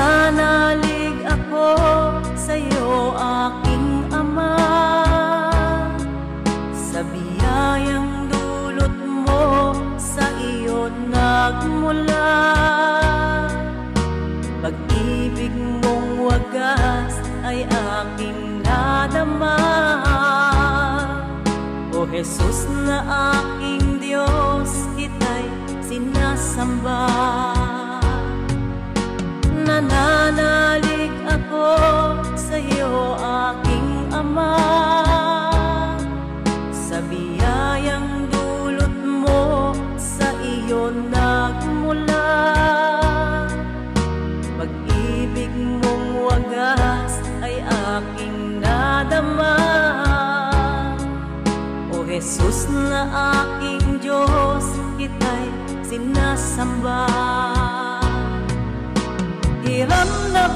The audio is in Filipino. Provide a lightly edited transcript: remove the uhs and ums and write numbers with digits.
Nananalig ako sa'yo, aking Ama, sa biyayang dulot mo, sa iyo nagmula. Pag-ibig mong wagas ay aking nadama. O Jesus na aking Diyos, kita'y sinasamba. Nananalig ako sa'yo, aking Ama, sa biyayang dulot mo, sa iyo nagmula. Pag-ibig mong wagas ay aking nadama. O Jesus na aking Diyos, kita'y sinasamba. Hiram na